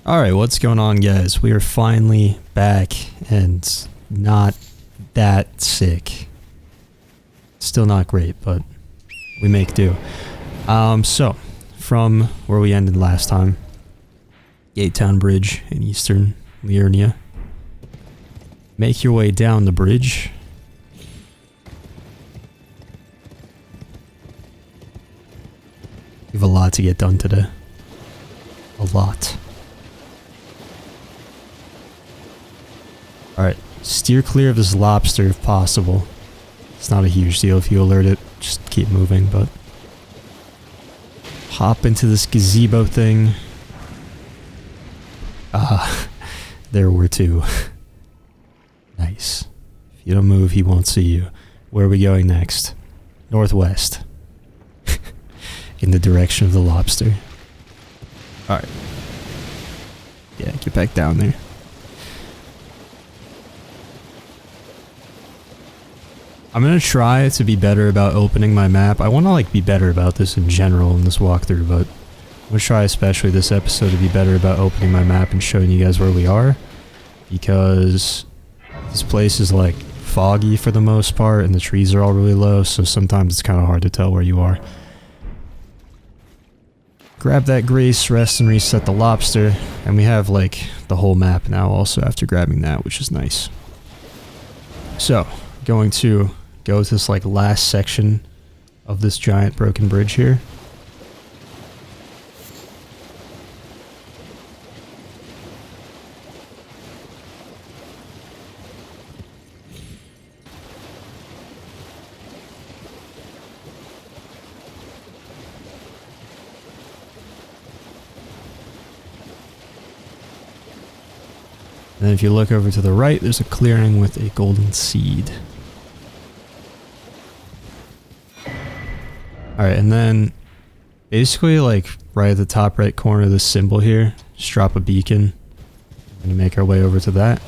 Alright, what's going on, guys? We are finally back and not that sick. Still not great, but we make do. So, from where we ended last time, Gatetown Bridge in eastern Liurnia. Make your way down the bridge. We have a lot to get done today. A lot. Alright, steer clear of this lobster if possible. It's not a huge deal if you alert it, just keep moving, but... hop into this gazebo thing. There were two. Nice. If you don't move, he won't see you. Where are we going next? Northwest. In the direction of the lobster. Alright. Yeah, get back down there. I'm gonna try to be better about opening my map. I want to be better about this in general in this walkthrough, but I'm gonna try especially this episode to be better about opening my map and showing you guys where we are, because this place is foggy for the most part and the trees are all really low, so sometimes it's kind of hard to tell where you are. Grab that grace, rest and reset the lobster, and we have the whole map now also after grabbing that, which is nice. So, going to go to this last section of this giant broken bridge here. And then if you look over to the right, there's a clearing with a golden seed. Alright, and then basically right at the top right corner of this symbol here, just drop a beacon. We're gonna make our way over to that.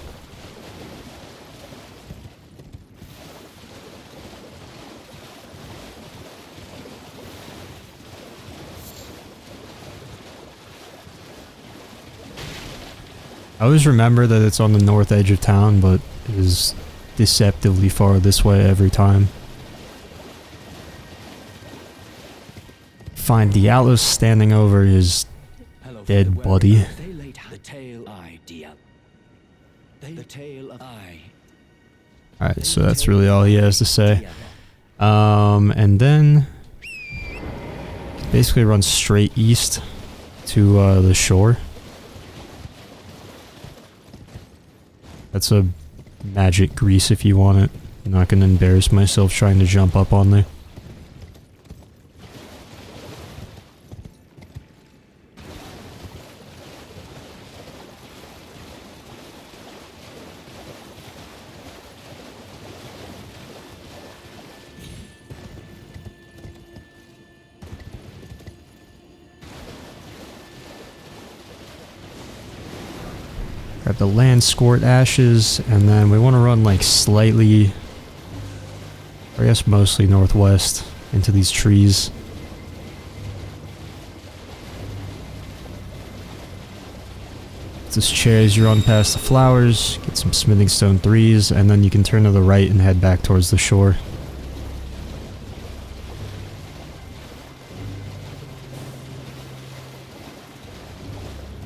I always remember that it's on the north edge of town, but it is deceptively far this way every time. Find Diallo standing over his dead body. Alright, so that's really all he has to say. And then basically run straight east to the shore. That's a magic grease if you want it. I'm not going to embarrass myself trying to jump up on there. Grab the land squirt ashes, and then we want to run slightly, or I guess mostly northwest into these trees. This chair as you run past the flowers, get some smithing stone 3s, and then you can turn to the right and head back towards the shore.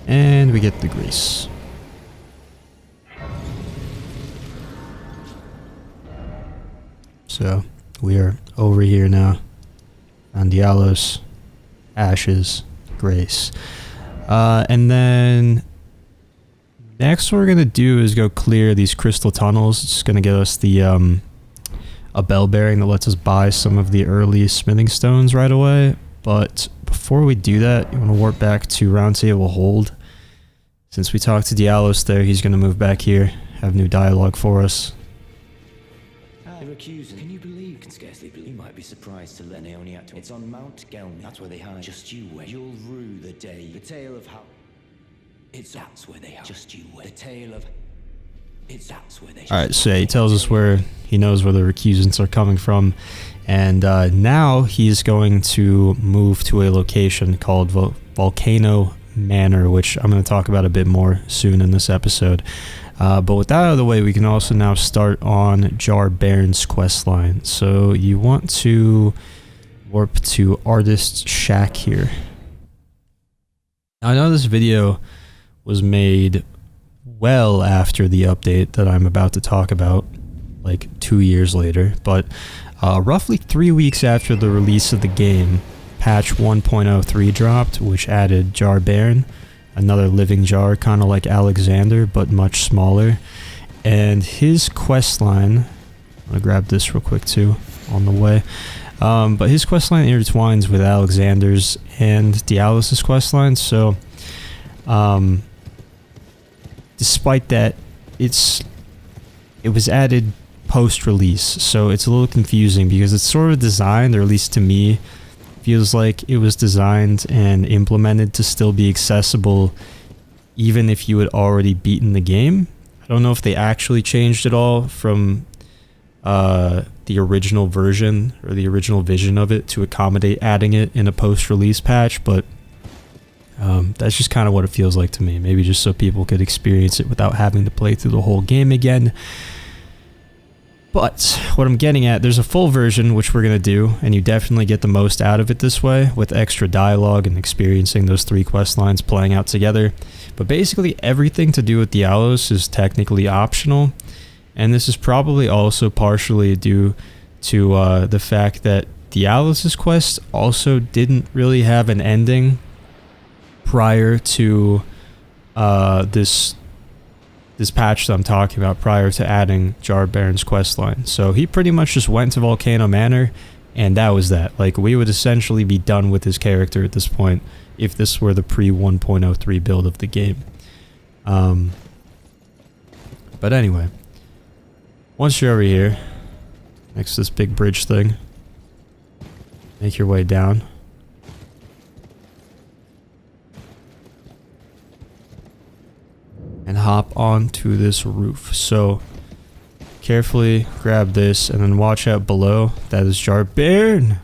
And we get the grease. So, we are over here now, on Diallo's, ashes, grace. And then, next what we're going to do is go clear these crystal tunnels. It's going to get us the, a bell bearing that lets us buy some of the early smithing stones right away. But before we do that, you want to warp back to Roundtable Hold. Since we talked to Diallos there, he's going to move back here, have new dialogue for us. Can you believe? Can scarcely believe. You might be surprised to learn they only had to. It's on Mount Gelmi. That's where they hide. Just you wait. You'll rue the day. The tale of how. That's where they hide. Just you wait. The tale of. That's where they. All right, so he tells us where he knows where the recusants are coming from, and now he's going to move to a location called Volcano Manor, which I'm going to talk about a bit more soon in this episode. But with that out of the way, we can also now start on Jar Baron's questline. So you want to warp to Artist's Shack here. Now, I know this video was made well after the update that I'm about to talk about, like 2 years later, but roughly 3 weeks after the release of the game, patch 1.03 dropped, which added Jar Baron, another living jar, kind of like Alexander, but much smaller. And his questline, I'm gonna grab this real quick too on the way. But his questline intertwines with Alexander's and Dialos's questline, so despite that, it was added post-release, so it's a little confusing because it's sort of designed, or at least to me, feels like it was designed and implemented to still be accessible even if you had already beaten the game. I don't know if they actually changed it all from the original version or the original vision of it to accommodate adding it in a post-release patch, but that's just kind of what it feels like to me. Maybe just so people could experience it without having to play through the whole game again. But what I'm getting at, there's a full version which we're going to do, and you definitely get the most out of it this way with extra dialogue and experiencing those 3 quest lines playing out together. But basically everything to do with Dialos is technically optional, and this is probably also partially due to the fact that Dialos's quest also didn't really have an ending prior to this patch that I'm talking about, prior to adding Jar Baron's questline. So he pretty much just went to Volcano Manor, and that was that. Like, we would essentially be done with his character at this point if this were the pre-1.03 build of the game. But anyway, once you're over here, next to this big bridge thing, make your way down. And hop onto this roof. So carefully grab this and then watch out below. That is Jar Baron.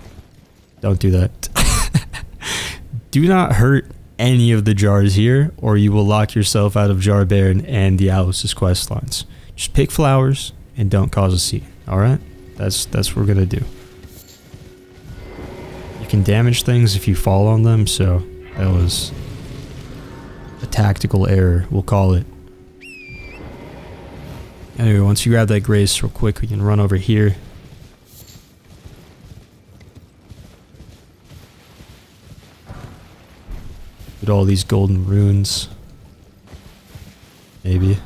Don't do that. Do not hurt any of the jars here, or you will lock yourself out of Jar Baron and Dialos's quest lines. Just pick flowers and don't cause a scene. Alright? That's what we're gonna do. You can damage things if you fall on them, so that was a tactical error, we'll call it. Anyway, once you grab that grace real quick, we can run over here. Get all these golden runes. Maybe.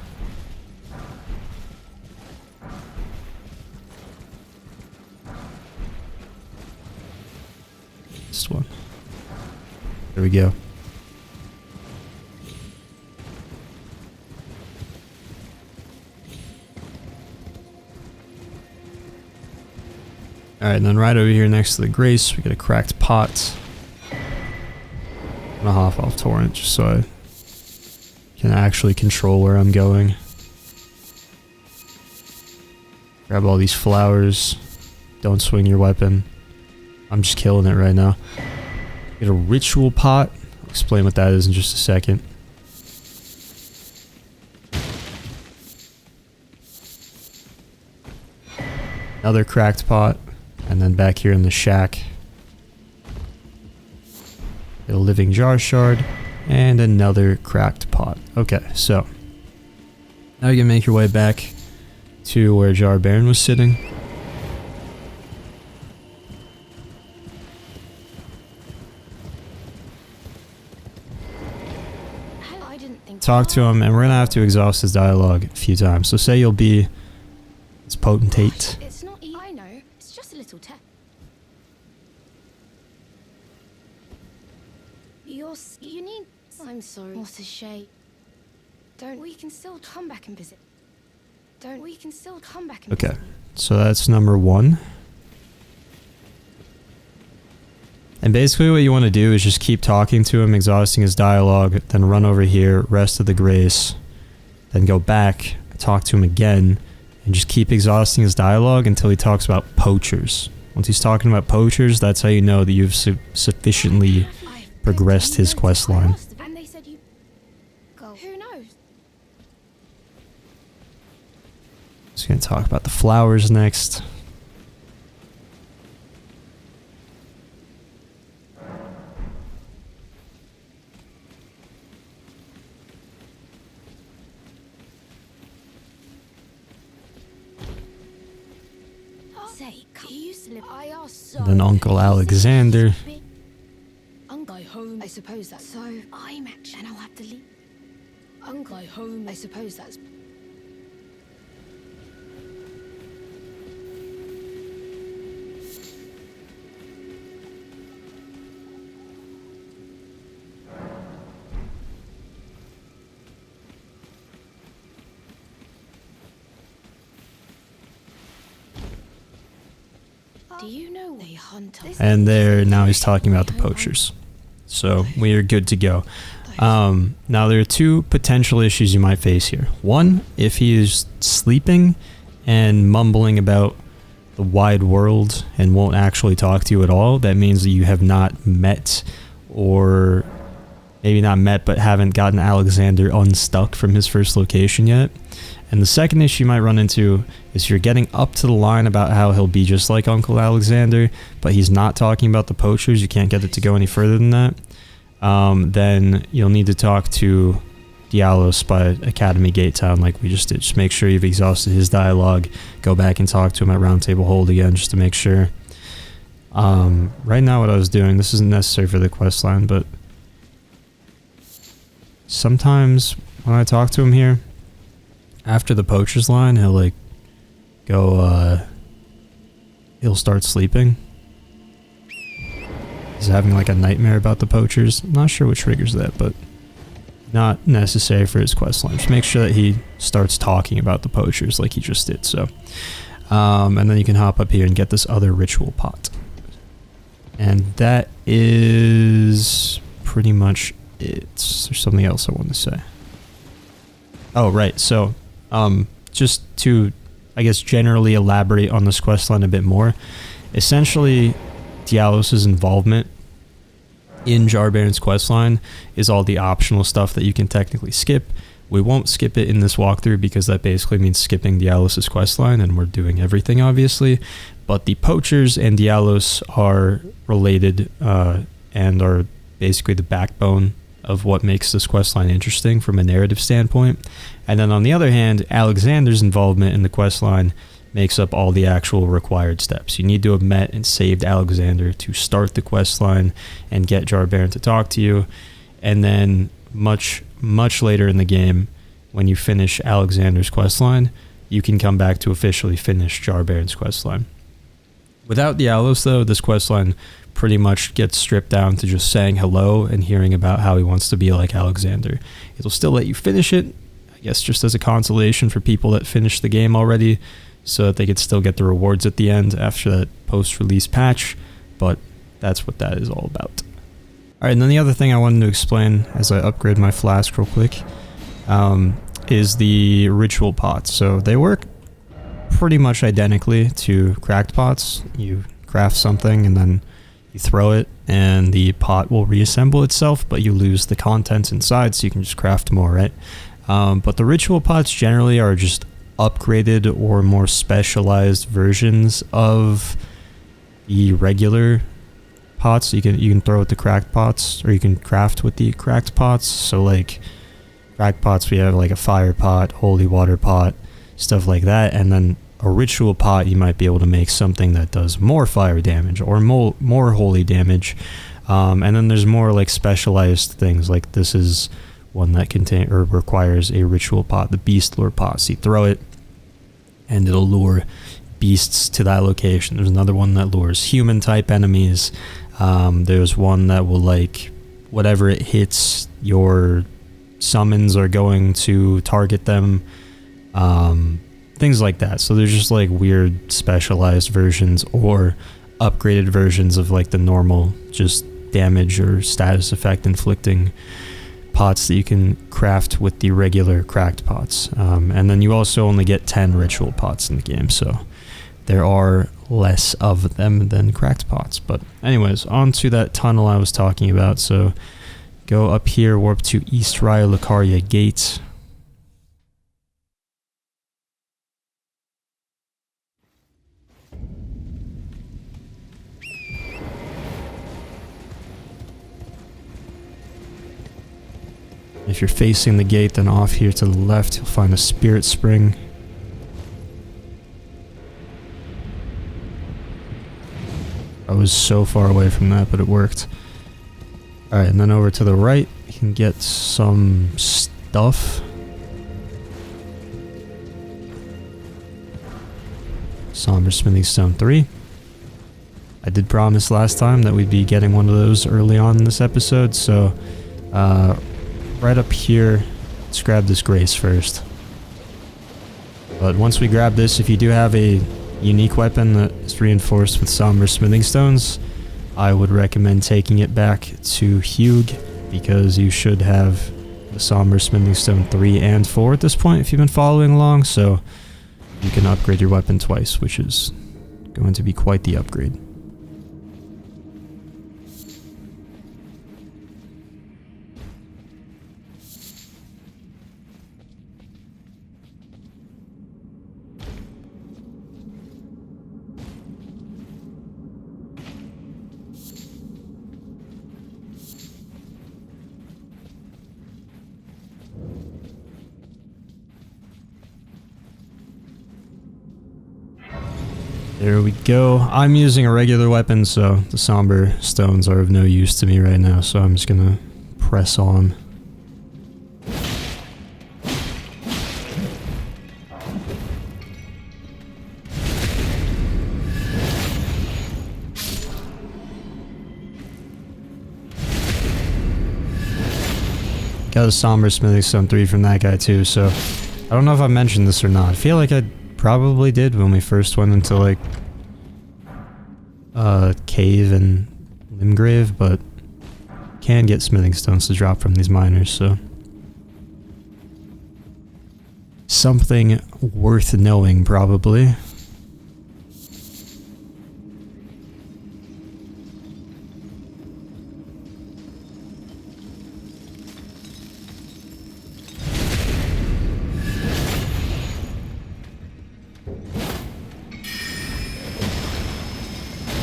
This one. There we go. Alright, and then right over here next to the grace, we get a cracked pot. I'm gonna hop off torrent just so I can actually control where I'm going. Grab all these flowers. Don't swing your weapon. I'm just killing it right now. Get a ritual pot. I'll explain what that is in just a second. Another cracked pot. And then back here in the shack, a living jar shard, and another cracked pot. Okay, so now you can make your way back to where Jar Baron was sitting. Talk to him, and we're gonna have to exhaust his dialogue a few times. So say you'll be his potentate. You need... I'm sorry. What a shame. We can still come back and visit. Okay, so that's number 1. And basically what you want to do is just keep talking to him, exhausting his dialogue, then run over here, rest of the grace, then go back, talk to him again, and just keep exhausting his dialogue until he talks about poachers. Once he's talking about poachers, that's how you know that you've sufficiently progressed his quest line. Who knows? Just gonna talk about the flowers next. Say, you used to live. I asked. And then Uncle Alexander. Uncle home. I suppose that's so. I'm actually. And I'll have to leave. Uncle home. I suppose that's. Do you know they hunt us? And there, now he's talking about the poachers. So we are good to go. Now there are two potential issues you might face here. One, if he is sleeping and mumbling about the wide world and won't actually talk to you at all, that means that you have not met, or maybe not met, but haven't gotten Alexander unstuck from his first location yet. And the second issue you might run into is you're getting up to the line about how he'll be just like Uncle Alexander, but he's not talking about the poachers. You can't get it to go any further than that. Then you'll need to talk to Dialos by Academy Gate Town like we just did. Just make sure you've exhausted his dialogue. Go back and talk to him at Roundtable Hold again just to make sure. Right now what I was doing, this isn't necessary for the quest line, but sometimes when I talk to him here, after the poachers line, he'll like go, he'll start sleeping. He's having like a nightmare about the poachers. I'm not sure what triggers that, but not necessary for his quest line. Just make sure that he starts talking about the poachers like he just did. So, and then you can hop up here and get this other ritual pot. And that is pretty much it. There's something else I wanted to say. Oh, right. So, just to, I guess, generally elaborate on this questline a bit more, essentially, Dialos' involvement in Jarbaron's questline is all the optional stuff that you can technically skip. We won't skip it in this walkthrough because that basically means skipping Dialos' questline, and we're doing everything, obviously. But the poachers and Dialos are related and are basically the backbone of what makes this questline interesting from a narrative standpoint. And then on the other hand, Alexander's involvement in the questline makes up all the actual required steps. You need to have met and saved Alexander to start the questline and get Jarbaron to talk to you. And then much later in the game, when you finish Alexander's questline, you can come back to officially finish Jarbaron's questline. Without Dialos, though, this questline pretty much gets stripped down to just saying hello and hearing about how he wants to be like Alexander. It'll still let you finish it, I guess just as a consolation for people that finished the game already, so that they could still get the rewards at the end after that post-release patch, but that's what that is all about. Alright, and then the other thing I wanted to explain as I upgrade my flask real quick is the ritual pots. So they work pretty much identically to cracked pots. You craft something and then you throw it and the pot will reassemble itself, but you lose the contents inside, so you can just craft more, right? But the ritual pots generally are just upgraded or more specialized versions of the regular pots. You can throw with the cracked pots, or you can craft with the cracked pots. So like cracked pots, we have like a fire pot, holy water pot, stuff like that, and then a ritual pot, you might be able to make something that does more fire damage or more holy damage. And then there's more like specialized things, like this is one that requires a ritual pot, the beast lure pot. So you throw it and it'll lure beasts to that location. There's another one that lures human type enemies. There's one that will, like, whatever it hits, your summons are going to target them. Things like that. So there's just like weird specialized versions or upgraded versions of like the normal just damage or status effect inflicting pots that you can craft with the regular cracked pots. And then you also only get 10 ritual pots in the game, so there are less of them than cracked pots. But anyways, on to that tunnel I was talking about. So go up here, warp to East Rya Lucaria Gate. If you're facing the gate, then off here to the left, you'll find a spirit spring. I was so far away from that, but it worked. Alright, and then over to the right, you can get some stuff. Somber Smithing Stone 3. I did promise last time that we'd be getting one of those early on in this episode, so right up here, let's grab this Grace first. But once we grab this, if you do have a unique weapon that is reinforced with Somber Smithing Stones, I would recommend taking it back to Hugh, because you should have the Somber Smithing Stone 3 and 4 at this point if you've been following along, so you can upgrade your weapon twice, which is going to be quite the upgrade. There we go. I'm using a regular weapon, so the Somber Stones are of no use to me right now, so I'm just gonna press on. Got a Somber Smithing Stone 3 from that guy too, so I don't know if I mentioned this or not. I feel like I probably did when we first went into like cave and Limgrave, but can get smithing stones to drop from these miners, so something worth knowing probably.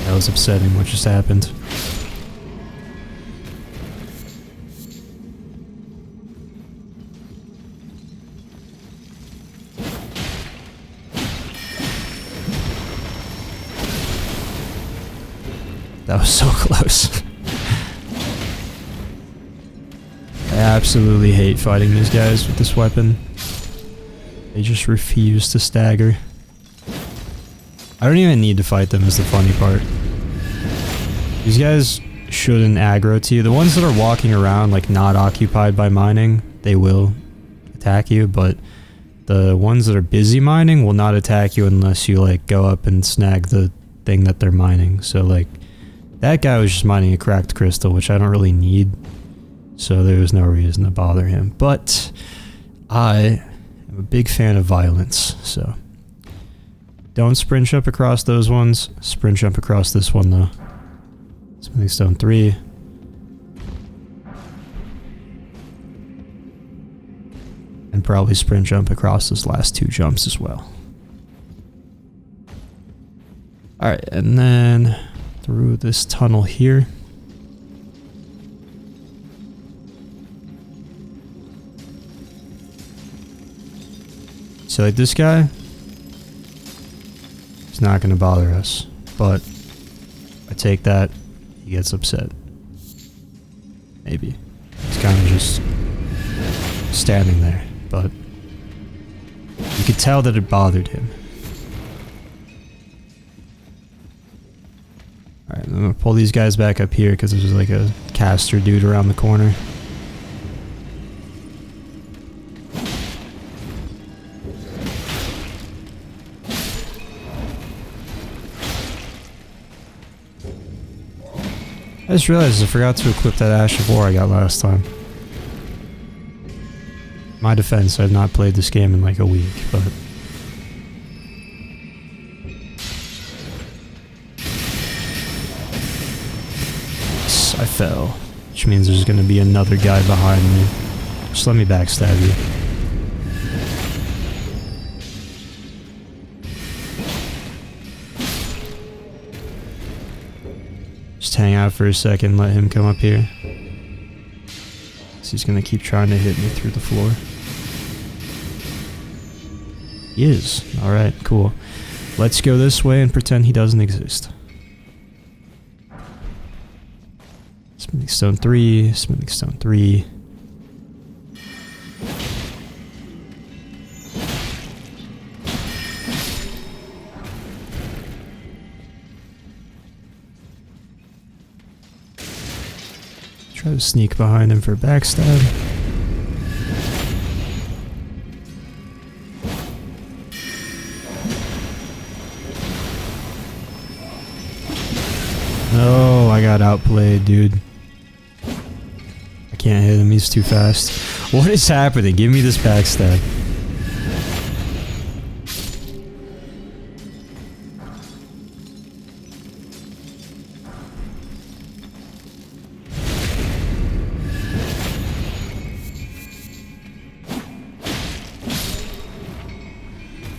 That was upsetting what just happened. That was so close. I absolutely hate fighting these guys with this weapon. They just refuse to stagger. I don't even need to fight them is the funny part. These guys shouldn't aggro to you. The ones that are walking around like not occupied by mining, they will attack you, but the ones that are busy mining will not attack you unless you like go up and snag the thing that they're mining. So like that guy was just mining a cracked crystal, which I don't really need, so there was no reason to bother him. But I am a big fan of violence, so don't sprint jump across those ones. Sprint jump across this one though. Smithing Stone 3. And probably sprint jump across those last two jumps as well. Alright, and then through this tunnel here. So like this guy, he's not going to bother us, but I take that, he gets upset. Maybe. He's kind of just standing there, but you could tell that it bothered him. Alright, I'm gonna pull these guys back up here because there's like a caster dude around the corner. I just realized I forgot to equip that Ash of War I got last time. My defense, I've not played this game in like a week, but I fell. which means there's gonna be another guy behind me. Just let me backstab you. Just hang out for a second, let him come up here. So he's gonna keep trying to hit me through the floor. He is. Alright, cool. Let's go this way and pretend he doesn't exist. Smithing stone 3, smithing stone 3. Try to sneak behind him for a backstab. No, I got outplayed, dude. I can't hit him, he's too fast. What is happening? Give me this backstab.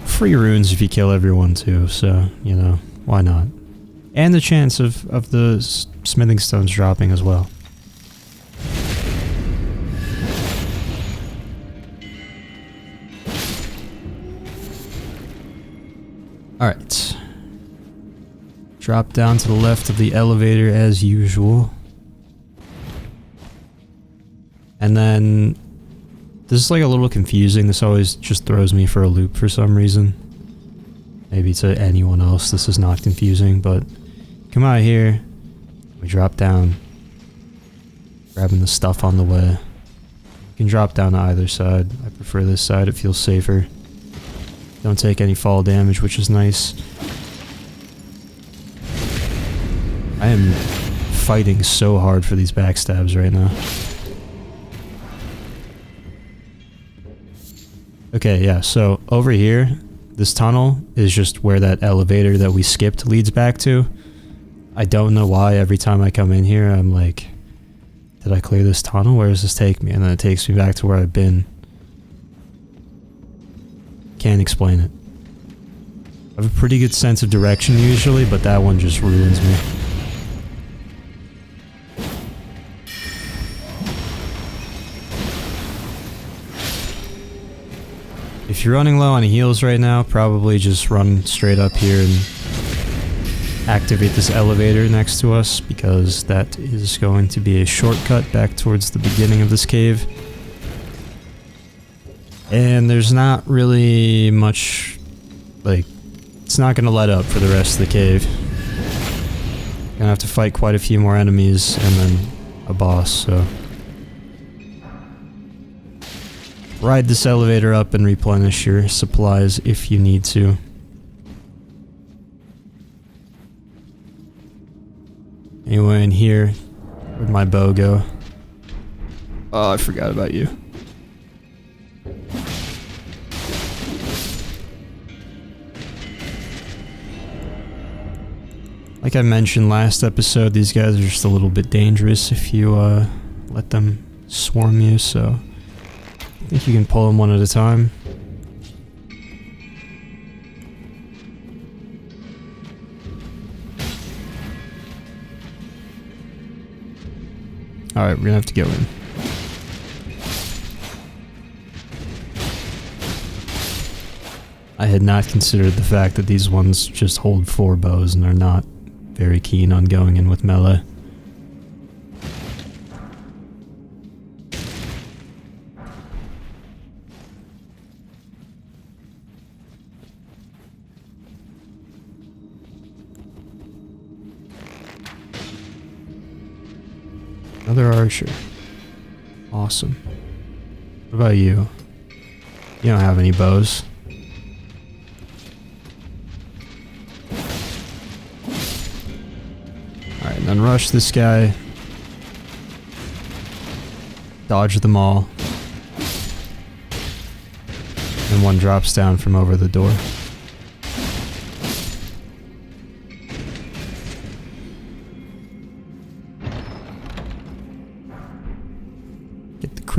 Free runes if you kill everyone too, so, you know, why not? And the chance of the smithing stones dropping as well. Alright. Drop down to the left of the elevator as usual. And then this is like a little confusing. This always just throws me for a loop for some reason. Maybe to anyone else this is not confusing, but come out here. We drop down. Grabbing the stuff on the way. You can drop down to either side. I prefer this side, it feels safer. Don't take any fall damage, which is nice. I am fighting so hard for these backstabs right now. Okay, yeah, so over here, this tunnel is just where that elevator that we skipped leads back to. I don't know why every time I come in here, I'm like, did I clear this tunnel? Where does this take me? And then it takes me back to where I've been. Can't explain it. I have a pretty good sense of direction usually, but that one just ruins me. If you're running low on heals right now, probably just run straight up here and activate this elevator next to us, because that is going to be a shortcut back towards the beginning of this cave. And there's not really much, like, it's not going to let up for the rest of the cave. Gonna have to fight quite a few more enemies and then a boss, so ride this elevator up and replenish your supplies if you need to. Anyway, in here, where'd my bow go? Oh, I forgot about you. Like I mentioned last episode, these guys are just a little bit dangerous if you let them swarm you, so I think you can pull them one at a time. Alright, we're gonna have to go in. I had not considered the fact that these ones just hold 4 bows and are not very keen on going in with melee. Another archer. Awesome. What about you? You don't have any bows. Alright, then rush this guy. Dodge them all. And one drops down from over the door.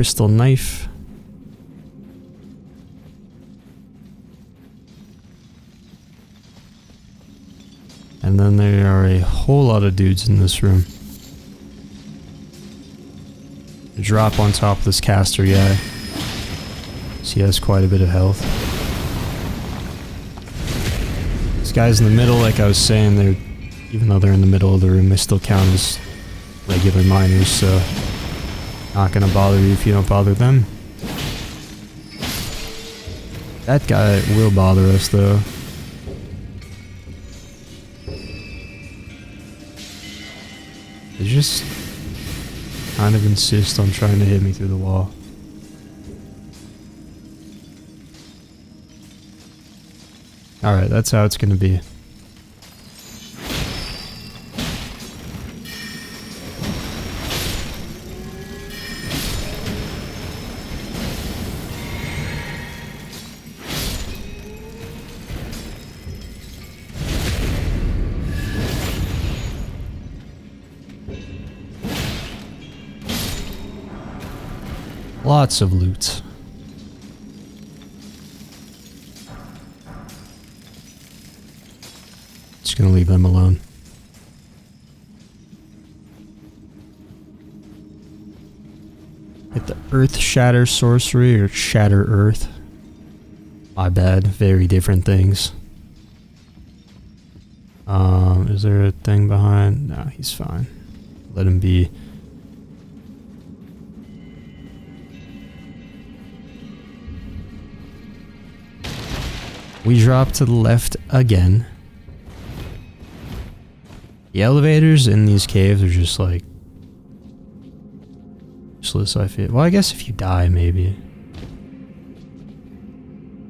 crystal knife. And then there are a whole lot of dudes in this room. Drop on top of this caster guy. So he has quite a bit of health. These guys in the middle, like I was saying, they're, even though they're in the middle of the room, they still count as regular miners, so not gonna bother you if you don't bother them. That guy will bother us though. They just kind of insist on trying to hit me through the wall. Alright, that's how it's gonna be. Lots of loot. Just gonna leave them alone. Hit the Earth Shatter Sorcery or Shatter Earth. My bad, very different things. Is there a thing behind? No, he's fine. Let him be. We drop to the left again. The elevators in these caves are just like useless, I feel. Well, I guess if you die, maybe.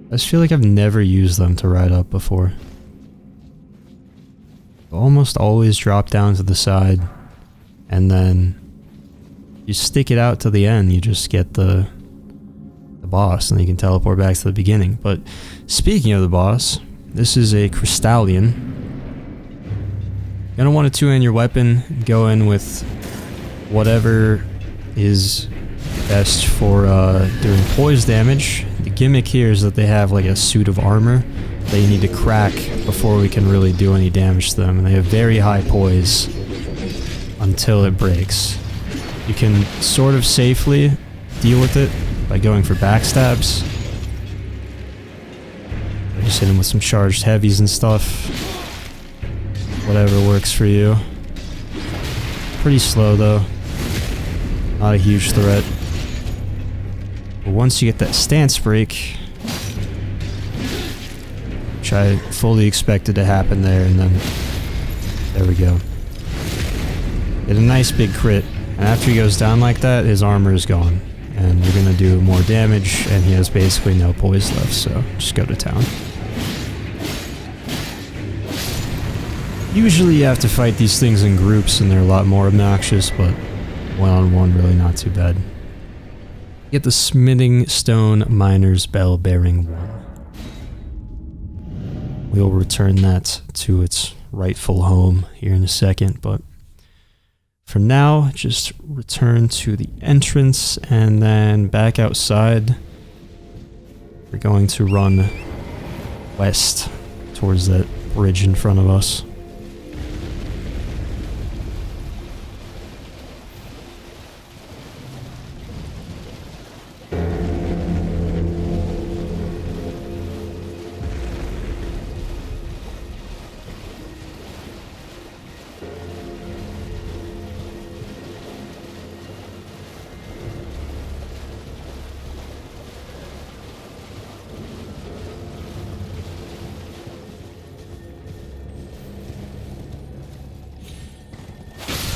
I just feel like I've never used them to ride up before. Almost always drop down to the side, and then you stick it out to the end, you just get the boss, and then you can teleport back to the beginning. But speaking of the boss, this is a Crystallian. You're gonna want to two-hand your weapon, go in with whatever is best for doing poise damage. The gimmick here is that they have like a suit of armor that you need to crack before we can really do any damage to them, and they have very high poise until it breaks. You can sort of safely deal with it by going for backstabs. I just hit him with some charged heavies and stuff. Whatever works for you. Pretty slow though. Not a huge threat. But once you get that stance break, which I fully expected to happen there, and then there we go. Get a nice big crit, and after he goes down like that, his armor is gone. And you're gonna do more damage, and he has basically no poise left, so just go to town. Usually you have to fight these things in groups, and they're a lot more obnoxious, but one-on-one really not too bad. Get the Smithing Stone Miner's Bell bearing 1. We'll return that to its rightful home here in a second, but for now, just return to the entrance and then back outside. We're going to run west towards that bridge in front of us.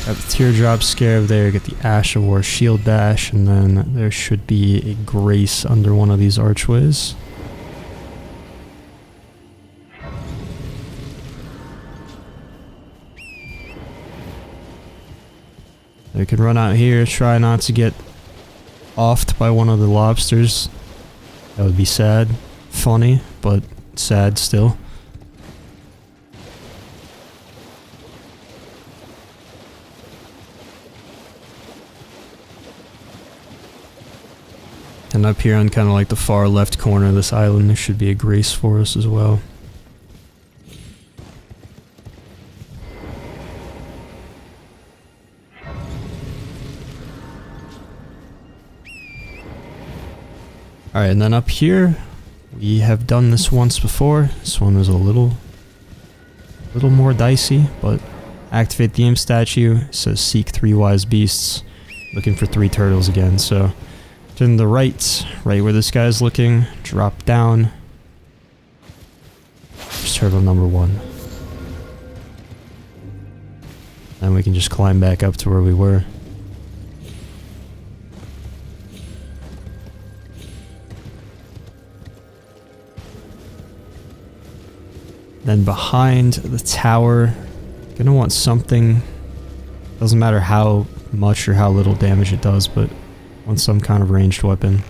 Got the Teardrop Scarab there, get the Ash of War Shield Bash, and then there should be a Grace under one of these archways. They could run out here, try not to get offed by one of the lobsters. That would be sad. Funny, but sad still. And up here on kind of like the far left corner of this island, there should be a grace for us as well. Alright, and then up here, we have done this once before. This one was a little more dicey, but activate the imp statue. It says seek 3 wise beasts. Looking for 3 turtles again, so turn to the right where this guy's looking, drop down. There's turtle number 1. And we can just climb back up to where we were. Then behind the tower, gonna want something, doesn't matter how much or how little damage it does, but want some kind of ranged weapon.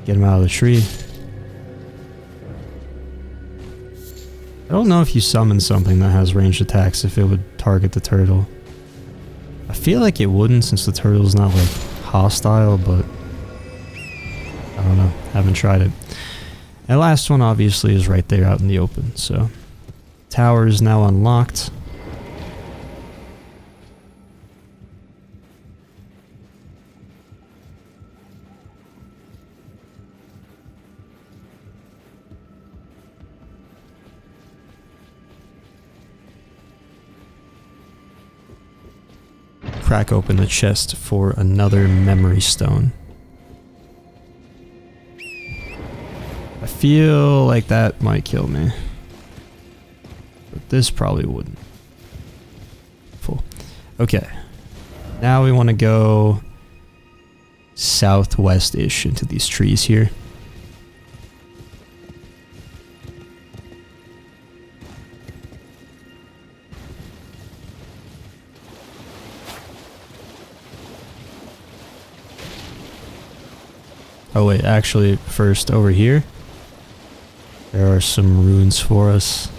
Get him out of the tree. I don't know if you summon something that has ranged attacks if it would target the turtle. I feel like it wouldn't since the turtle's not like hostile, but I don't know, haven't tried it. And last one obviously is right there out in the open, so tower is now unlocked. Crack open the chest for another memory stone. I feel like that might kill me, but this probably wouldn't. Full. Okay, now we want to go southwest-ish into these trees here. Oh wait, actually, first over here, there are some runes for us.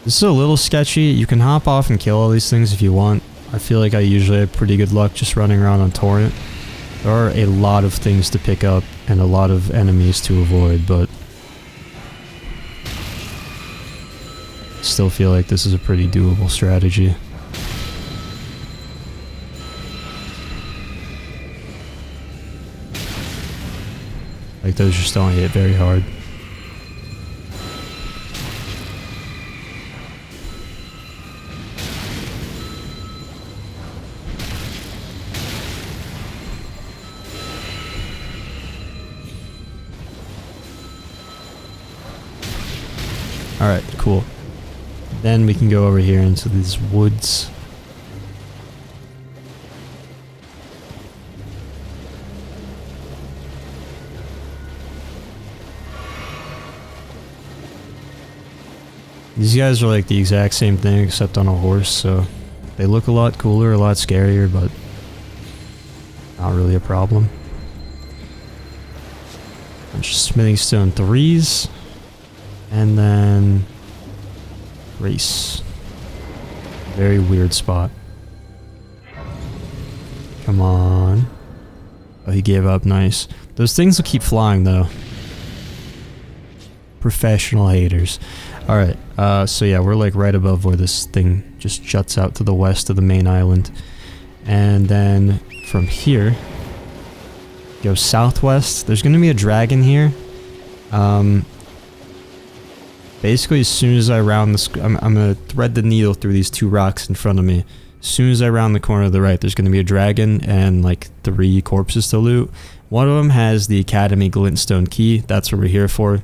This is a little sketchy. You can hop off and kill all these things if you want. I feel like I usually have pretty good luck just running around on Torrent. There are a lot of things to pick up and a lot of enemies to avoid, but still feel like this is a pretty doable strategy. Like, those just don't hit very hard. Alright, cool. Then we can go over here into these woods. These guys are like the exact same thing except on a horse, so they look a lot cooler, a lot scarier, but not really a problem. Bunch of smithing stone 3s, and then race. Very weird spot. Come on. Oh, he gave up, nice. Those things will keep flying though. Professional haters. Alright, so yeah, we're like right above where this thing just juts out to the west of the main island. And then from here, go southwest. There's gonna be a dragon here. Basically, as soon as I round this, I'm gonna thread the needle through these 2 rocks in front of me. As soon as I round the corner to the right, there's gonna be a dragon and like 3 corpses to loot. One of them has the Academy Glintstone key. That's what we're here for.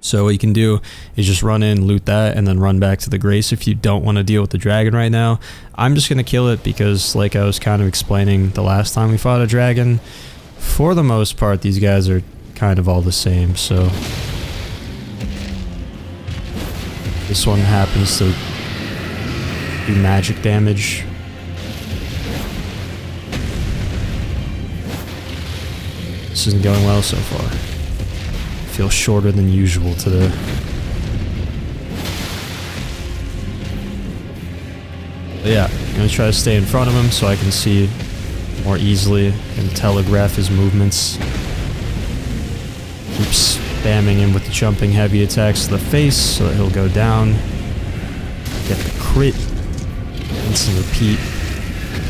So what you can do is just run in, loot that, and then run back to the Grace if you don't want to deal with the dragon right now. I'm just going to kill it because, like I was kind of explaining the last time we fought a dragon, for the most part, these guys are kind of all the same, so this one happens to do magic damage. This isn't going well so far. Feel shorter than usual today. But yeah, I'm gonna try to stay in front of him so I can see more easily and telegraph his movements. Keep spamming him with the jumping heavy attacks to the face so that he'll go down. Get the crit. Rinse and repeat.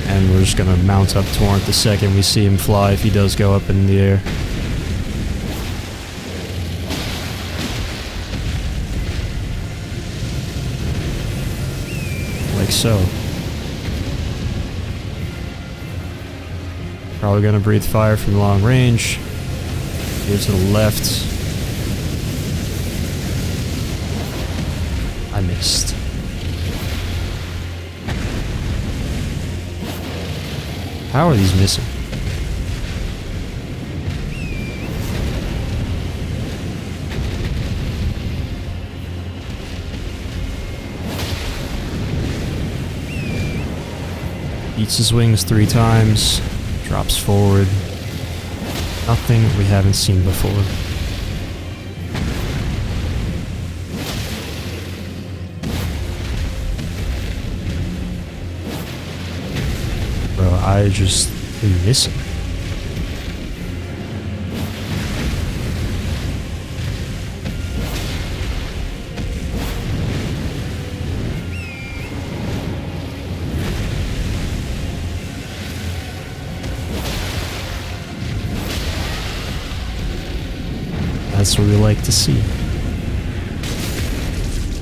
And we're just gonna mount up Torrent the second we see him fly if he does go up in the air. Like so. Probably gonna breathe fire from long range. Here to the left. I missed. How are these missing? Beats his wings 3 times. Drops forward. Nothing we haven't seen before. Bro, I just been missing. That's what we like to see.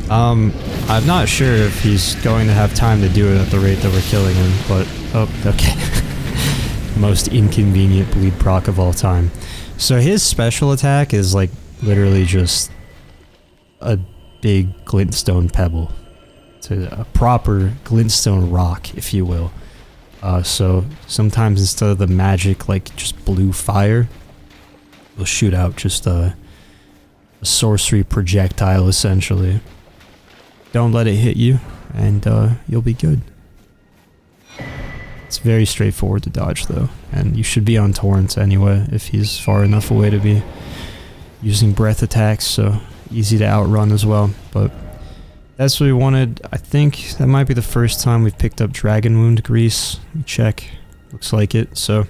I'm not sure if he's going to have time to do it at the rate that we're killing him, but oh, okay. Most inconvenient bleed proc of all time. So his special attack is like literally just a big glintstone pebble. To a proper glintstone rock, if you will. So sometimes instead of the magic like just blue fire, we'll shoot out just a sorcery projectile essentially. Don't let it hit you, and you'll be good. It's very straightforward to dodge though, and you should be on Torrent anyway if he's far enough away to be using breath attacks, so easy to outrun as well. But that's what we wanted. I think that might be the first time we've picked up Dragon Wound Grease. Let me check. Looks like it. So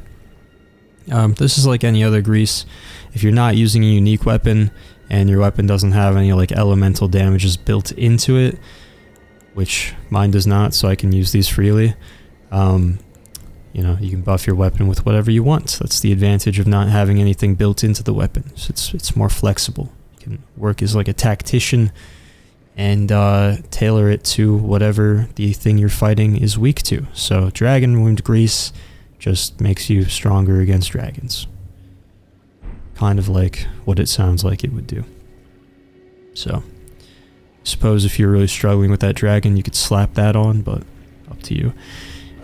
this is like any other grease. If you're not using a unique weapon and your weapon doesn't have any like elemental damages built into it, which mine does not, so I can use these freely. You know, you can buff your weapon with whatever you want. That's the advantage of not having anything built into the weapon. So it's more flexible. You can work as like a tactician and tailor it to whatever the thing you're fighting is weak to. So Dragon Wound Grease just makes you stronger against dragons. Kind of like what it sounds like it would do. So, I suppose if you're really struggling with that dragon, you could slap that on, but up to you.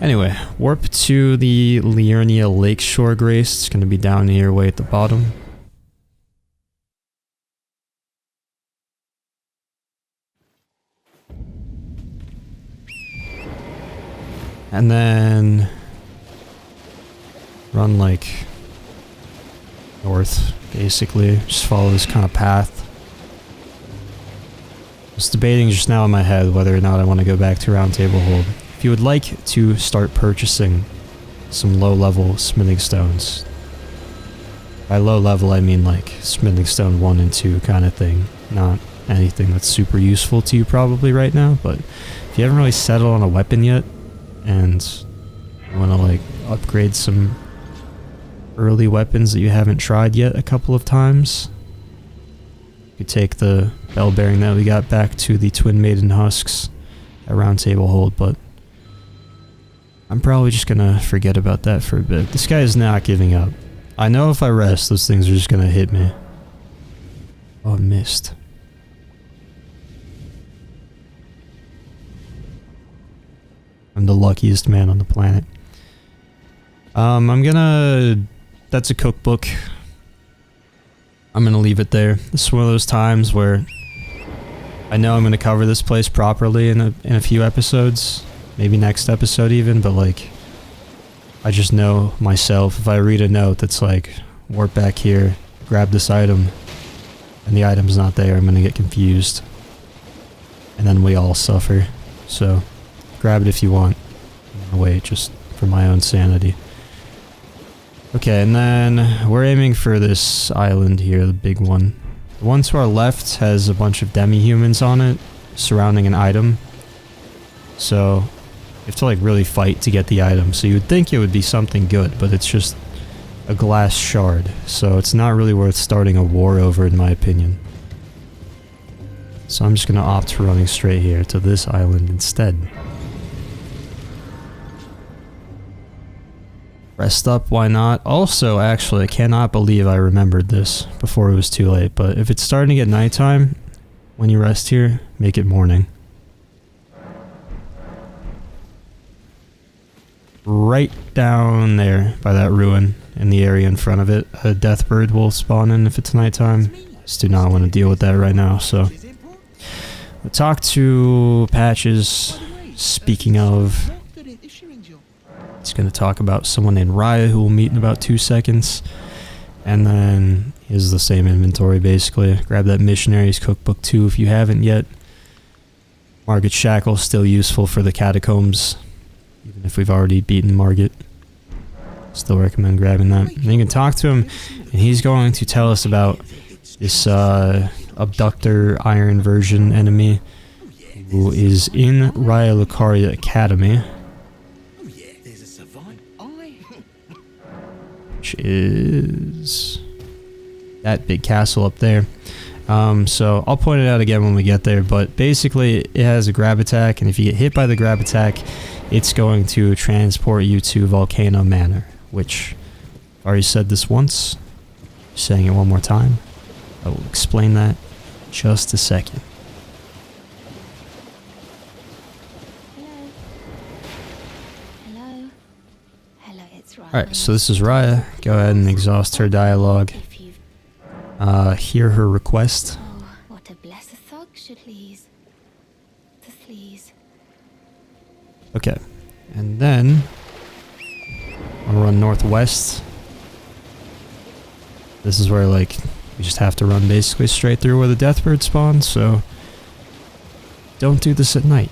Anyway, warp to the Liurnia Lakeshore Grace. It's going to be down here way at the bottom. And then run like north, basically. Just follow this kind of path. I was debating just now in my head whether or not I want to go back to Roundtable Hold. If you would like to start purchasing some low-level smithing stones, by low level I mean like smithing stone 1 and 2 kind of thing, not anything that's super useful to you probably right now, but if you haven't really settled on a weapon yet, and you want to like upgrade some early weapons that you haven't tried yet a couple of times, you could take the bell bearing that we got back to the Twin Maiden Husks at Roundtable Hold, but I'm probably just gonna forget about that for a bit. This guy is not giving up. I know if I rest, those things are just gonna hit me. Oh, I missed. I'm the luckiest man on the planet. I'm gonna... That's a cookbook. I'm gonna leave it there. This is one of those times where I know I'm gonna cover this place properly in a few episodes. Maybe next episode even, but like, I just know myself, if I read a note that's like, warp back here, grab this item, and the item's not there, I'm gonna get confused. And then we all suffer. So, grab it if you want. Wait, just for my own sanity. Okay, and then we're aiming for this island here, the big one. The one to our left has a bunch of demi-humans on it, surrounding an item. So, you have to like really fight to get the item. So you would think it would be something good, but it's just a glass shard. So it's not really worth starting a war over, in my opinion. So I'm just gonna opt for running straight here to this island instead. Rest up, why not? Also, actually, I cannot believe I remembered this before it was too late, but if it's starting to get nighttime, when you rest here, make it morning. Right down there by that ruin, in the area in front of it, a death bird will spawn in if it's nighttime. Just do not want to deal with that right now, so... We'll talk to Patches. Speaking of... He's going to talk about someone named Rya who we'll meet in about 2 seconds. And then here's the same inventory basically. Grab that Missionaries Cookbook too if you haven't yet. Margit Shackle still useful for the catacombs. Even if we've already beaten Margit. Still recommend grabbing that. And you can talk to him and he's going to tell us about this abductor iron version enemy who is in Rya Lucaria Academy. Which is that big castle up there. So I'll point it out again when we get there, but basically it has a grab attack, and if you get hit by the grab attack, it's going to transport you to Volcano Manor, which I've already said this once. Saying it one more time. I will explain that in just a second. Alright, so this is Rya. Go ahead and exhaust her dialogue. Hear her request. Oh, what a blessed thug should please. The fleas. Okay. And then I'll run northwest. This is where like we just have to run basically straight through where the deathbird spawns, so don't do this at night.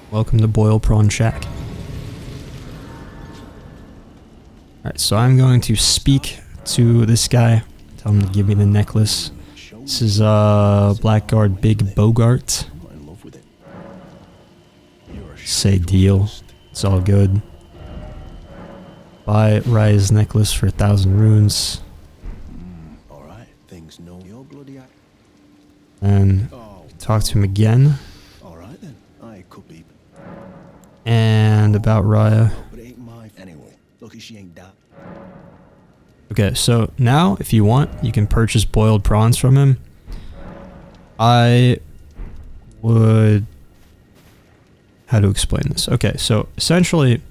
Welcome to Boilprawn Shack. Alright, so I'm going to speak to this guy. Tell him to give me the necklace. This is Blackguard Big Bogart. Say deal. It's all good. Buy Rya's necklace for 1,000 runes. And talk to him again. And about Rya. Okay, so now if you want, you can purchase boiled prawns from him. I would... How to explain this? Okay, so essentially,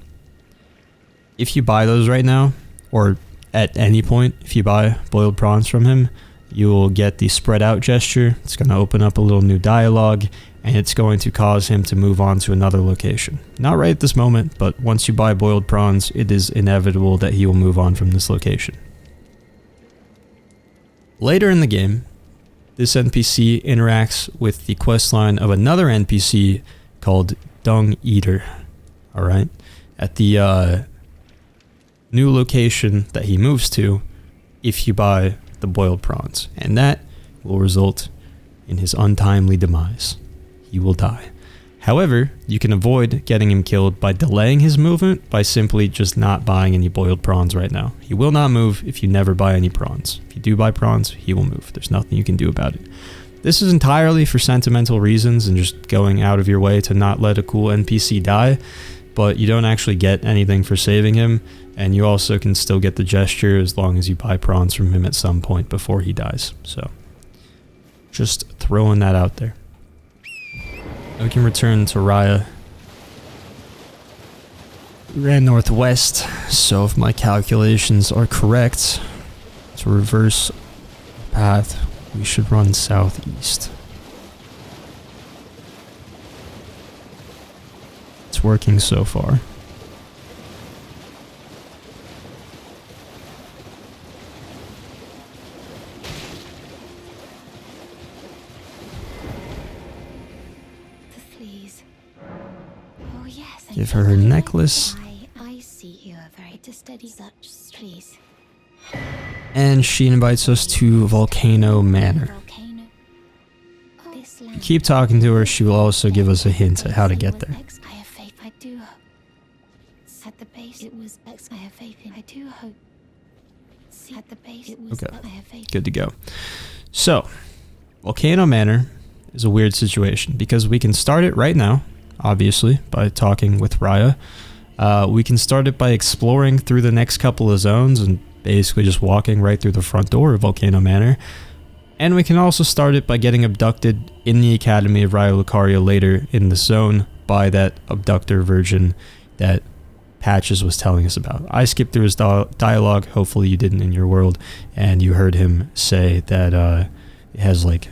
if you buy those right now, or at any point, if you buy boiled prawns from him, you will get the spread out gesture. It's going to open up a little new dialogue, and it's going to cause him to move on to another location. Not right at this moment, but once you buy boiled prawns, it is inevitable that he will move on from this location. Later in the game, this NPC interacts with the questline of another NPC called Dung Eater. Alright? At the new location that he moves to, if you buy the boiled prawns. And that will result in his untimely demise. He will die. However, you can avoid getting him killed by delaying his movement by simply just not buying any boiled prawns right now. He will not move if you never buy any prawns. If you do buy prawns, he will move. There's nothing you can do about it. This is entirely for sentimental reasons and just going out of your way to not let a cool NPC die, but you don't actually get anything for saving him, and you also can still get the gesture as long as you buy prawns from him at some point before he dies. So, just throwing that out there. We can return to Rya. We ran northwest, so if my calculations are correct, to reverse path, we should run southeast. It's working so far. Give her her necklace. I see you are very to study such, please. And she invites us to Volcano Manor. Volcano. This land. Keep talking to her, she will also give us a hint at how to get there. I have faith, I do hope. At the base, it was X. I have faith in. I do hope. At the base, it was. Okay. I have faith. Good to go. So, Volcano Manor is a weird situation because we can start it right now, obviously, by talking with Rya. We can start it by exploring through the next couple of zones and basically just walking right through the front door of Volcano Manor. And we can also start it by getting abducted in the Academy of Rya Lucaria later in the zone by that abductor virgin that Patches was telling us about. I skipped through his dialogue, hopefully you didn't in your world, and you heard him say that it has like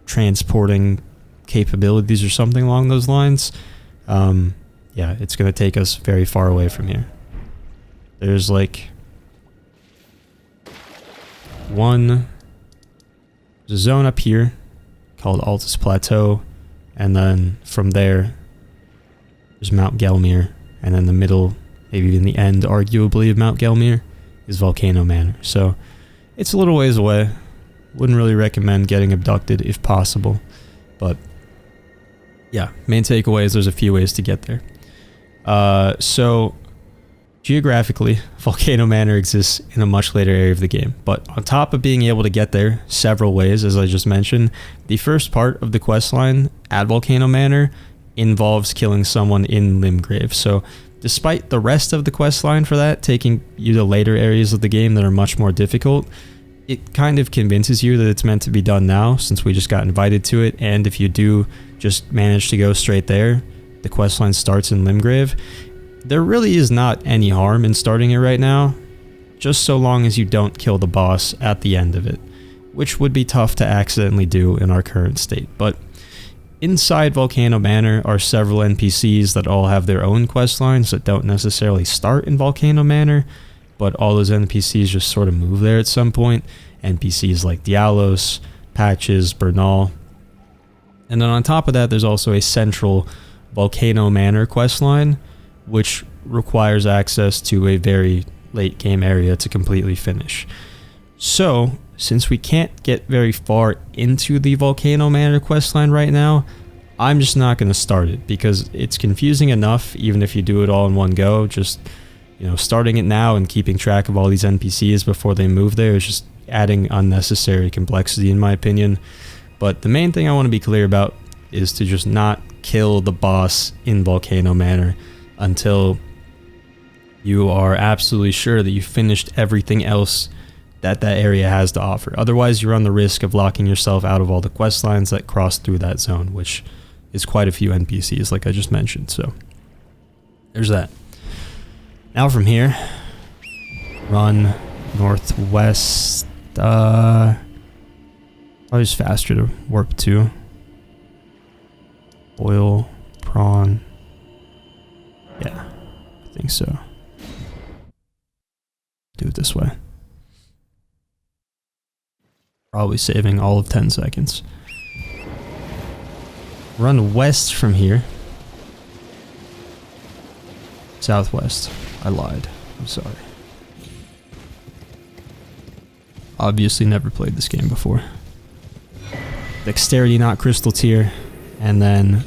transporting capabilities or something along those lines. Yeah, it's going to take us very far away from here. There's like there's a zone up here called Altus Plateau, and then from there there's Mount Gelmir, and then the middle, maybe even the end arguably of Mount Gelmir, is Volcano Manor. So it's a little ways away. Wouldn't really recommend getting abducted if possible, but yeah, main takeaway is there's a few ways to get there. So geographically, Volcano Manor exists in a much later area of the game, but on top of being able to get there several ways, as I just mentioned, the first part of the questline at Volcano Manor involves killing someone in Limgrave. So despite the rest of the questline for that taking you to later areas of the game that are much more difficult, it kind of convinces you that it's meant to be done now since we just got invited to it, and if you do just manage to go straight there, the questline starts in Limgrave. There really is not any harm in starting it right now, just so long as you don't kill the boss at the end of it, which would be tough to accidentally do in our current state. But inside Volcano Manor are several NPCs that all have their own questlines that don't necessarily start in Volcano Manor, but all those NPCs just sort of move there at some point. NPCs like Dialos, Patches, Bernal. And then on top of that, there's also a central Volcano Manor questline, which requires access to a very late game area to completely finish. So, since we can't get very far into the Volcano Manor questline right now, I'm just not going to start it because it's confusing enough even if you do it all in one go. Just, starting it now and keeping track of all these NPCs before they move there is just adding unnecessary complexity in my opinion. But the main thing I want to be clear about is to just not kill the boss in Volcano Manor until you are absolutely sure that you've finished everything else that area has to offer. Otherwise, you run the risk of locking yourself out of all the quest lines that cross through that zone, which is quite a few NPCs, like I just mentioned. So, there's that. Now from here, run northwest. Probably just faster to warp to. Boilprawn. Yeah, I think so. Do it this way. Probably saving all of 10 seconds. Run west from here. Southwest. I lied. I'm sorry. Obviously never played this game before. Dexterity, not crystal tier. And then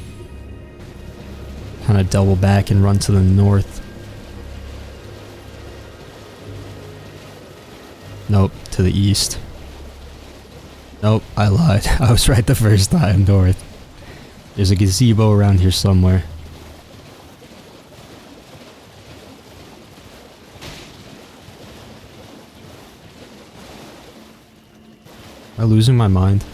kind of double back and run to the north. Nope, to the east. Nope, I lied. I was right the first time, north. There's a gazebo around here somewhere. Am I losing my mind?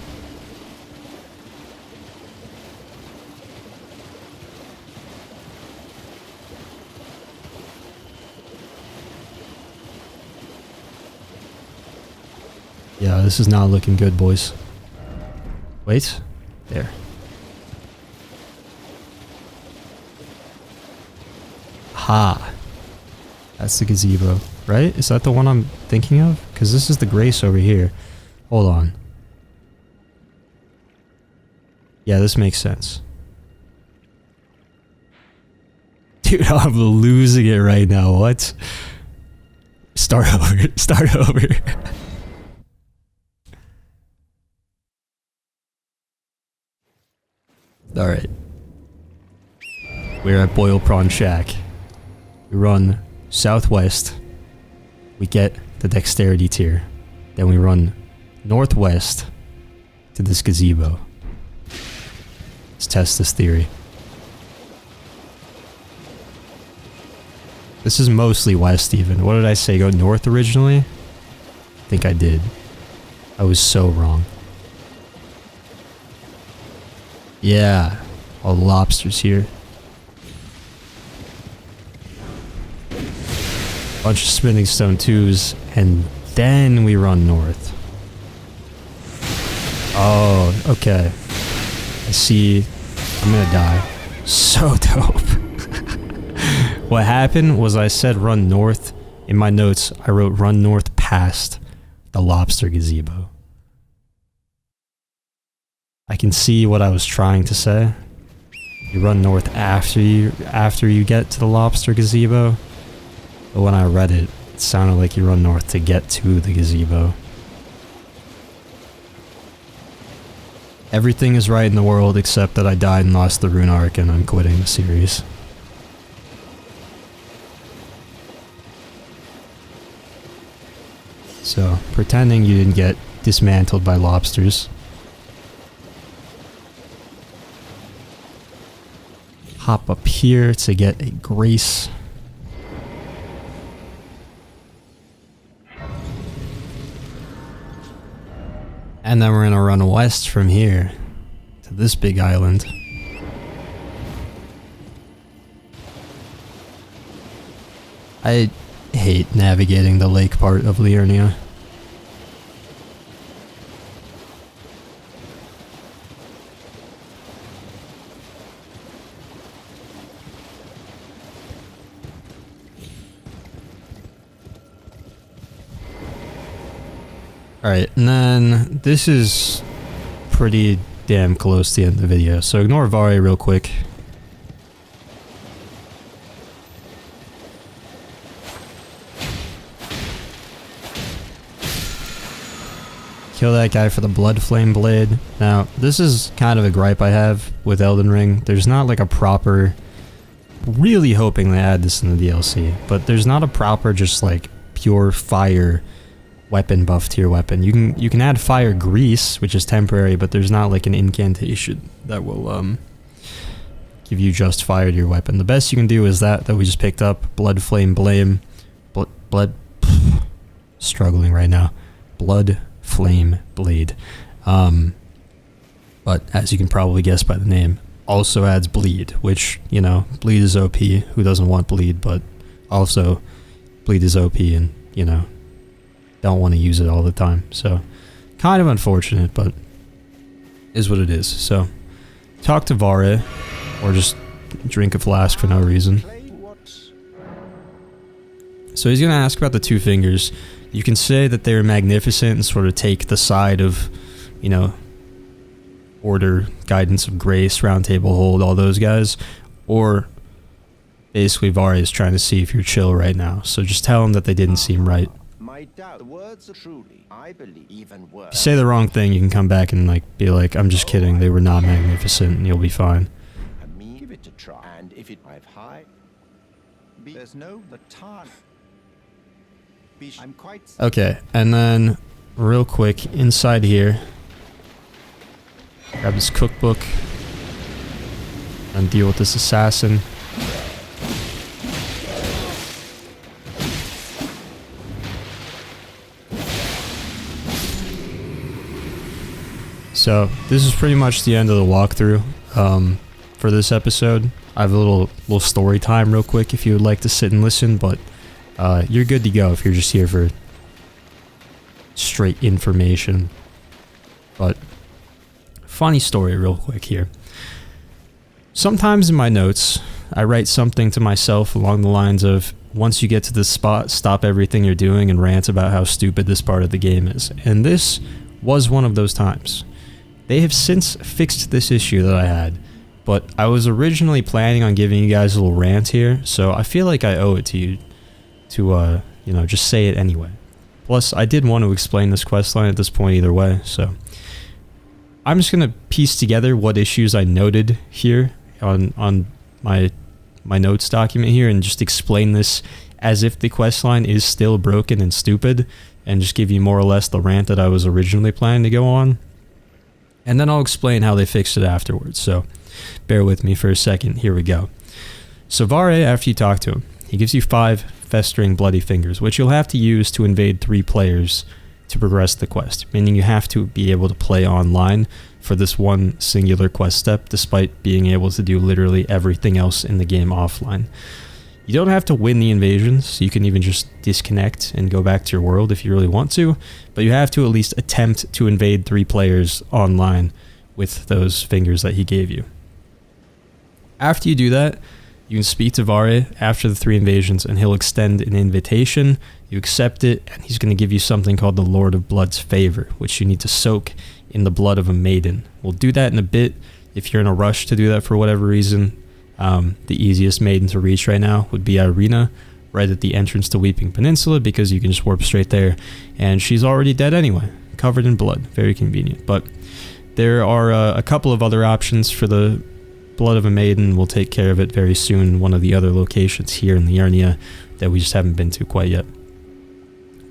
Yeah, this is not looking good, boys. Wait. There. Ha! That's the gazebo, right? Is that the one I'm thinking of? Because this is the Grace over here. Hold on. Yeah, this makes sense. Dude, I'm losing it right now. What? Start over. Start over. Alright. We're at Boilprawn Shack. We run southwest. We get the dexterity tier. Then we run northwest to this gazebo. Let's test this theory. This is mostly west even. What did I say? Go north originally? I think I did. I was so wrong. Yeah. All the lobsters here. Bunch of spinning stone 2s. And then we run north. Oh, okay. I see. I'm gonna die. So dope. What happened was I said run north. In my notes, I wrote run north past the lobster gazebo. I can see what I was trying to say. You run north after you get to the lobster gazebo. But when I read it, it sounded like you run north to get to the gazebo. Everything is right in the world except that I died and lost the rune arc and I'm quitting the series. So, pretending you didn't get dismantled by lobsters. Hop up here to get a grace. And then we're gonna run west from here to this big island. I hate navigating the lake part of Liurnia. Alright, and then this is pretty damn close to the end of the video, so ignore Varre real quick. Kill that guy for the blood flame blade. Now, this is kind of a gripe I have with Elden Ring. There's not like a proper... Really hoping they add this in the DLC, but there's not a proper just like pure fire weapon buff to your weapon. You can add fire grease, which is temporary, but there's not like an incantation that will give you just fire to your weapon. The best you can do is that we just picked up, blood flame blame, struggling right now, blood flame blade. But as you can probably guess by the name, also adds bleed, which, you know, bleed is OP. Who doesn't want bleed? But also, bleed is OP, and you know, don't want to use it all the time. So, kind of unfortunate, but is what it is. So, talk to Varre, or just drink a flask for no reason. So he's gonna ask about the two fingers. You can say that they're magnificent and sort of take the side of, you know, order, guidance of grace, Roundtable hold, all those guys, or basically Varre is trying to see if you're chill right now. So just tell him that they didn't seem right. The words are truly, I believe, even worse. If you say the wrong thing, you can come back and like be like, I'm just kidding, they were not magnificent, and you'll be fine. Give it a try, and if it I've high, there's no the time. I'm quite Okay, and then real quick inside here, grab this cookbook and deal with this assassin. So this is pretty much the end of the walkthrough for this episode. I have a little story time real quick if you would like to sit and listen, but you're good to go if you're just here for straight information. But funny story real quick here. Sometimes in my notes, I write something to myself along the lines of, once you get to this spot, stop everything you're doing and rant about how stupid this part of the game is. And this was one of those times. They have since fixed this issue that I had, but I was originally planning on giving you guys a little rant here, so I feel like I owe it to you to, you know, just say it anyway. Plus, I did want to explain this questline at this point either way, so I'm just going to piece together what issues I noted here on my notes document here and just explain this as if the questline is still broken and stupid, and just give you more or less the rant that I was originally planning to go on. And then I'll explain how they fixed it afterwards, so bear with me for a second. Here we go. So Varre, after you talk to him, he gives you 5 festering bloody fingers, which you'll have to use to invade 3 players to progress the quest, meaning you have to be able to play online for this one singular quest step, despite being able to do literally everything else in the game offline. You don't have to win the invasions, you can even just disconnect and go back to your world if you really want to, but you have to at least attempt to invade 3 players online with those fingers that he gave you. After you do that, you can speak to Varre after the 3 invasions, and he'll extend an invitation. You accept it, and he's going to give you something called the Lord of Blood's Favor, which you need to soak in the blood of a maiden. We'll do that in a bit if you're in a rush to do that for whatever reason. The easiest maiden to reach right now would be Irina, right at the entrance to Weeping Peninsula, because you can just warp straight there, and she's already dead anyway, covered in blood. Very convenient. But there are a couple of other options for the Blood of a Maiden. We'll take care of it very soon, one of the other locations here in Liurnia that we just haven't been to quite yet.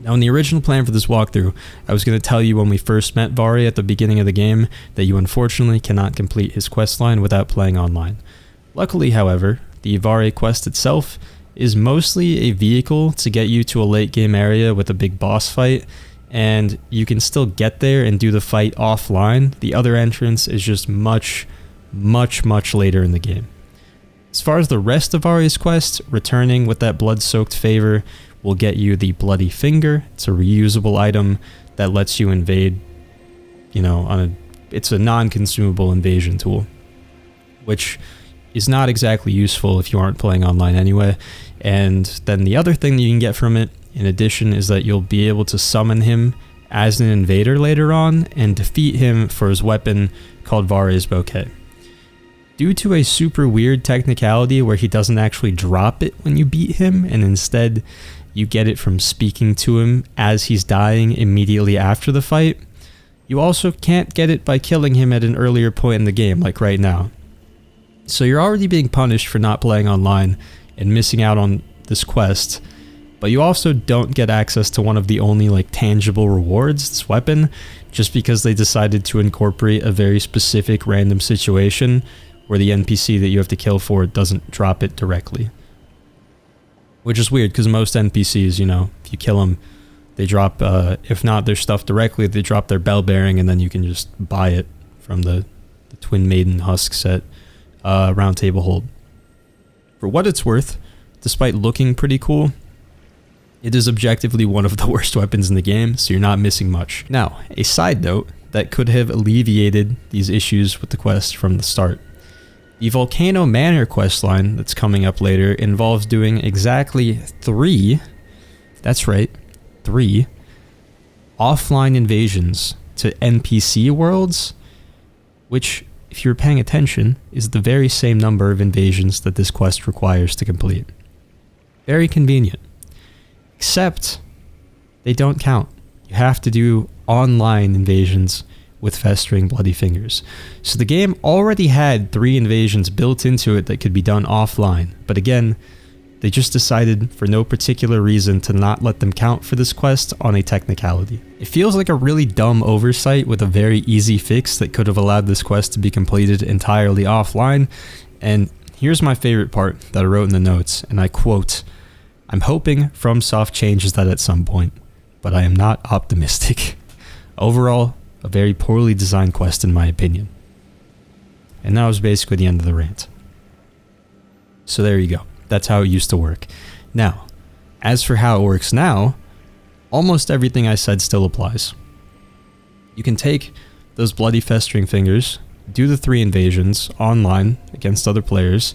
Now, in the original plan for this walkthrough, I was going to tell you when we first met Varre at the beginning of the game that you unfortunately cannot complete his questline without playing online. Luckily, however, the Varre quest itself is mostly a vehicle to get you to a late game area with a big boss fight, and you can still get there and do the fight offline. The other entrance is just much later in the game. As far as the rest of Varre's quest, returning with that blood-soaked favor will get you the Bloody Finger. It's a reusable item that lets you invade, you know, it's a non-consumable invasion tool, which is not exactly useful if you aren't playing online anyway. And then the other thing that you can get from it, in addition, is that you'll be able to summon him as an invader later on and defeat him for his weapon called Varre's Bouquet. Due to a super weird technicality where he doesn't actually drop it when you beat him, and instead you get it from speaking to him as he's dying immediately after the fight, you also can't get it by killing him at an earlier point in the game, like right now. So you're already being punished for not playing online and missing out on this quest, but you also don't get access to one of the only like tangible rewards, this weapon, just because they decided to incorporate a very specific random situation where the NPC that you have to kill for it doesn't drop it directly. Which is weird, because most NPCs, you know, if you kill them, they drop, if not their stuff directly, they drop their bell bearing, and then you can just buy it from the Twin Maiden husks at Roundtable hold. For what it's worth, despite looking pretty cool, it is objectively one of the worst weapons in the game, so you're not missing much. Now, a side note that could have alleviated these issues with the quest from the start. The Volcano Manor questline that's coming up later involves doing exactly 3, that's right, 3 offline invasions to NPC worlds, which, if you're paying attention, is the very same number of invasions that this quest requires to complete. Very convenient. Except, they don't count. You have to do online invasions with festering bloody fingers. So the game already had 3 invasions built into it that could be done offline, but again, they just decided for no particular reason to not let them count for this quest on a technicality. It feels like a really dumb oversight with a very easy fix that could have allowed this quest to be completed entirely offline, and here's my favorite part that I wrote in the notes, and I quote, "I'm hoping FromSoft changes that at some point, but I am not optimistic." Overall, a very poorly designed quest in my opinion. And that was basically the end of the rant. So there you go. That's how it used to work. Now, as for how it works now, almost everything I said still applies. You can take those bloody festering fingers, do the 3 invasions online against other players,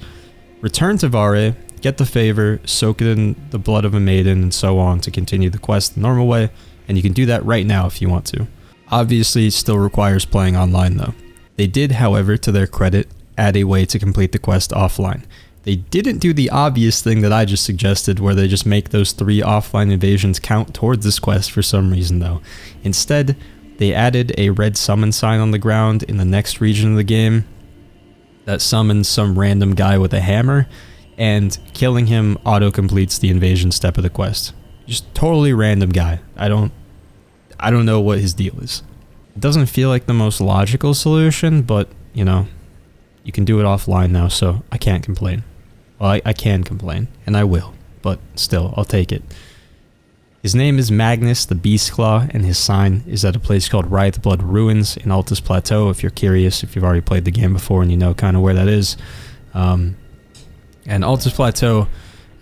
return to Varre, get the favor, soak it in the blood of a maiden, and so on to continue the quest the normal way, and you can do that right now if you want to. Obviously, it still requires playing online though. They did, however, to their credit, add a way to complete the quest offline. They didn't do the obvious thing that I just suggested, where they just make those 3 offline invasions count towards this quest for some reason though. Instead, they added a red summon sign on the ground in the next region of the game that summons some random guy with a hammer, and killing him auto-completes the invasion step of the quest. Just totally random guy. I don't know what his deal is. It doesn't feel like the most logical solution, but, you know, you can do it offline now, so I can't complain. Well, I can complain, and I will, but still, I'll take it. His name is Magnus the Beastclaw, and his sign is at a place called Writhe-Blood Ruins in Altus Plateau, if you're curious, if you've already played the game before and you know kind of where that is. And Altus Plateau,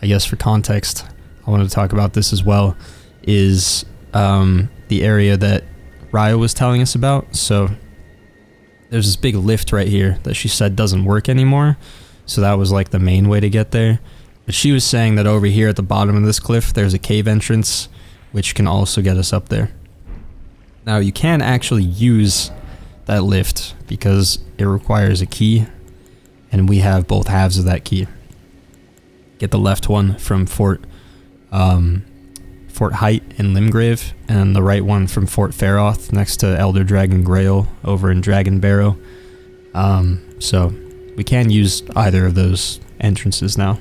I guess for context, I wanted to talk about this as well, is the area that Rya was telling us about. So there's this big lift right here that she said doesn't work anymore, so that was like the main way to get there. But she was saying that over here at the bottom of this cliff there's a cave entrance which can also get us up there. Now you can actually use that lift because it requires a key, and we have both halves of that key. Get the left one from Fort Height in Limgrave, and the right one from Fort Faroth next to Elder Dragon Grail over in Dragon Barrow. So we can use either of those entrances now.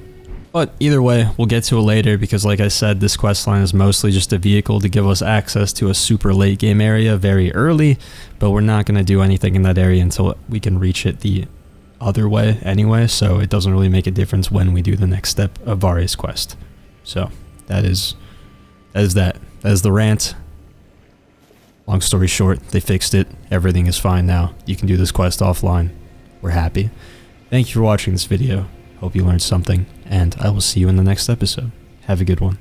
But either way, we'll get to it later because, like I said, this questline is mostly just a vehicle to give us access to a super late game area very early, but we're not going to do anything in that area until we can reach it the other way anyway, so it doesn't really make a difference when we do the next step of Varre's quest. So that is the rant. Long story short, they fixed it. Everything is fine now. You can do this quest offline. We're happy. Thank you for watching this video. Hope you learned something, and I will see you in the next episode. Have a good one.